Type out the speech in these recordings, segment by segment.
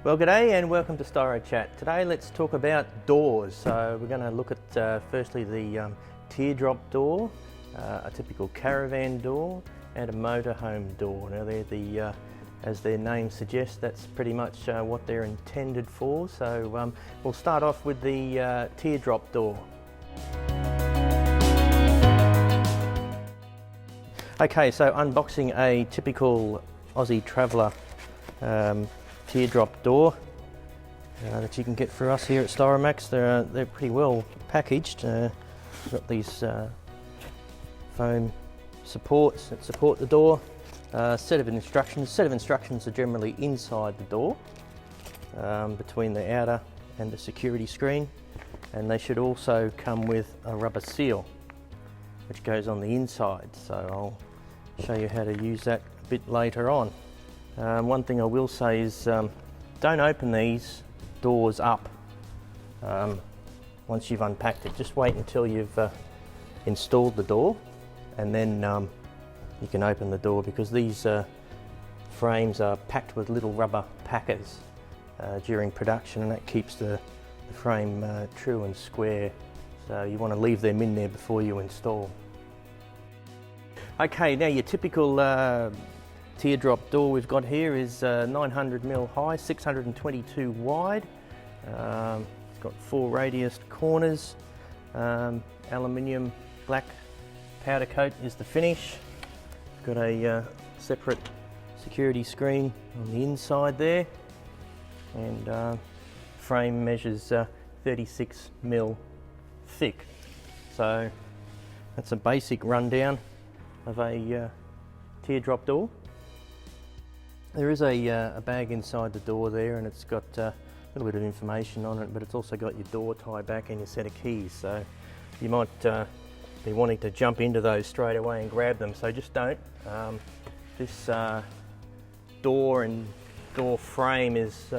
Well, g'day and welcome to StyroCHAT. Today let's talk about doors. So we're going to look at firstly the teardrop door, a typical caravan door, and a motorhome door. Now they're the, as their name suggests, that's pretty much what they're intended for. So we'll start off with the teardrop door. Okay, so unboxing a typical Aussie Traveller teardrop door that you can get for us here at StyroMAX. They're pretty well packaged. Got these foam supports that support the door. Set of instructions. Set of instructions are generally inside the door, between the outer and the security screen, and they should also come with a rubber seal which goes on the inside. So I'll show you how to use that a bit later on. One thing I will say is don't open these doors up once you've unpacked it. Just wait until you've installed the door, and then you can open the door, because these frames are packed with little rubber packers during production, and that keeps the frame true and square. So you want to leave them in there before you install. Okay, now your typical teardrop door we've got here is 900mm high, 622 wide. It's got 4 radius corners. Aluminium black powder coat is the finish. Got a separate security screen on the inside there, and frame measures 36mm thick. So that's a basic rundown of a teardrop door. There is a bag inside the door there, and it's got a little bit of information on it, but it's also got your door tie back and your set of keys. So you might be wanting to jump into those straight away and grab them, so just don't. This door and door frame is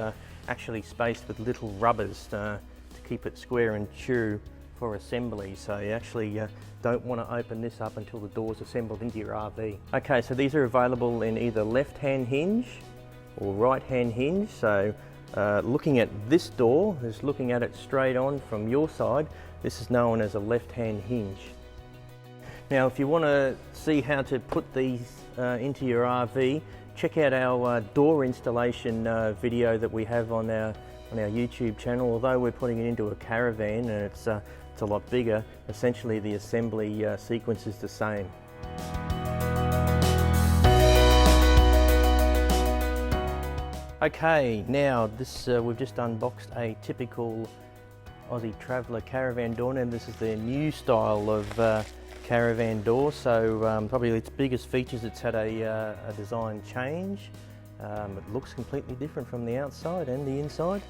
actually spaced with little rubbers to keep it square and true for assembly, so you actually don't want to open this up until the door's assembled into your RV. Okay, so these are available in either left-hand hinge or right-hand hinge. So looking at this door, is looking at it straight on from your side, this is known as a left-hand hinge. Now if you want to see how to put these into your RV, check out our door installation video that we have on our YouTube channel. Although we're putting it into a caravan and it's a lot bigger, essentially the assembly sequence is the same. Okay, now this we've just unboxed a typical Aussie Traveller caravan door, and this is their new style of caravan door. So probably its biggest features, it's had a design change. It looks completely different from the outside and the inside.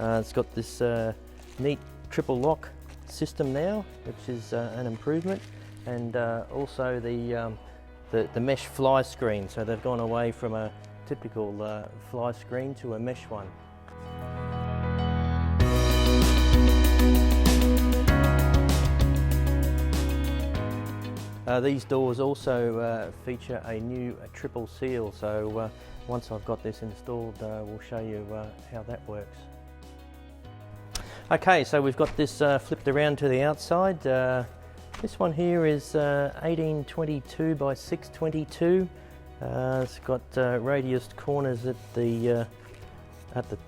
It's got this neat triple lock system now, which is an improvement, and also the mesh fly screen. So they've gone away from a typical fly screen to a mesh one. These doors also feature a new triple seal, so once I've got this installed, we'll show you how that works. Okay, so we've got this flipped around to the outside. This one here is 1822 by 622. It's got radiused corners at the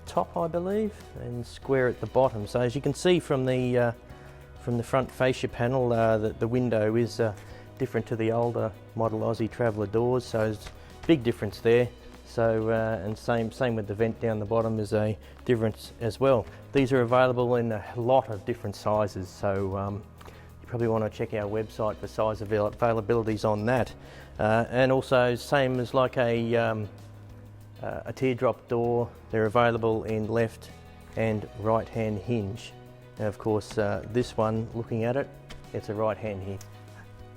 top, I believe, and square at the bottom. So as you can see from the front fascia panel, the window is different to the older model Aussie Traveller doors, so there's a big difference there. So and same with the vent down the bottom is a difference as well. These are available in a lot of different sizes, so you probably want to check our website for size availabilities on that. And also, same as like a teardrop door, they're available in left and right hand hinge. Now of course this one, looking at it, it's a right hand hinge.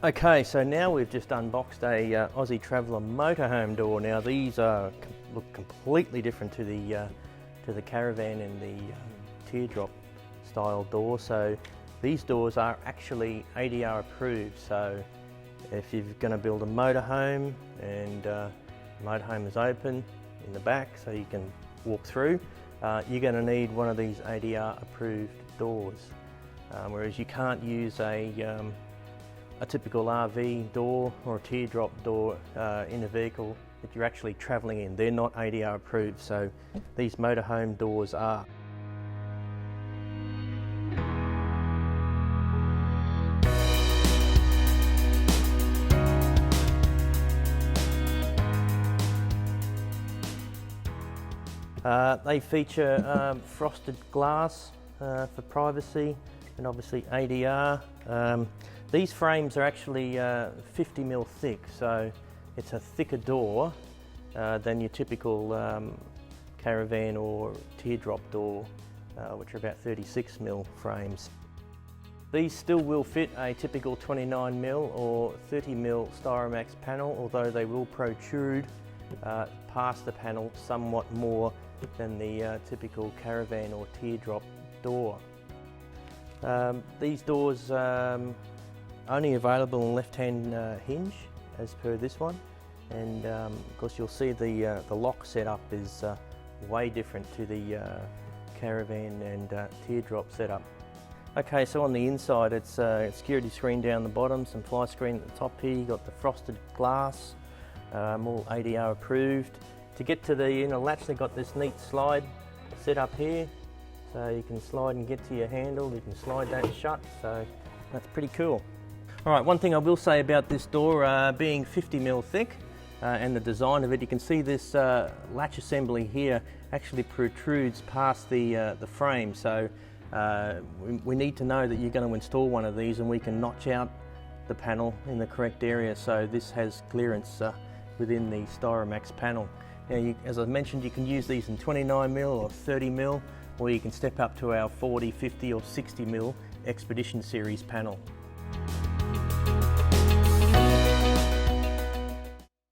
Okay, so now we've just unboxed a Aussie Traveller motorhome door. Now these look completely different to the caravan and the teardrop style door. So these doors are actually ADR approved. So if you're going to build a motorhome and the motorhome is open in the back so you can walk through, you're going to need one of these ADR approved doors. Whereas you can't use a typical RV door or a teardrop door in a vehicle that you're actually travelling in. They're not ADR approved, so these motorhome doors are. They feature frosted glass for privacy, and obviously ADR. These frames are actually 50mm thick, so it's a thicker door than your typical caravan or teardrop door, which are about 36mm frames. These still will fit a typical 29mm or 30mm StyroMAX panel, although they will protrude past the panel somewhat more than the typical caravan or teardrop door. These doors only available on left-hand hinge as per this one, and of course you'll see the lock setup is way different to the caravan and teardrop setup. Okay, so on the inside it's a security screen down the bottom, some fly screen at the top here. You've got the frosted glass, all ADR approved. To get to the inner latch, they've got this neat slide set up here, so you can slide and get to your handle. You can slide that shut, so that's pretty cool. All right, one thing I will say about this door, being 50mm thick and the design of it, you can see this latch assembly here actually protrudes past the frame, so we need to know that you're going to install one of these, and we can notch out the panel in the correct area, so this has clearance within the StyroMAX panel. Now, as I mentioned, you can use these in 29mm or 30mm, or you can step up to our 40, 50 or 60mm Expedition Series panel.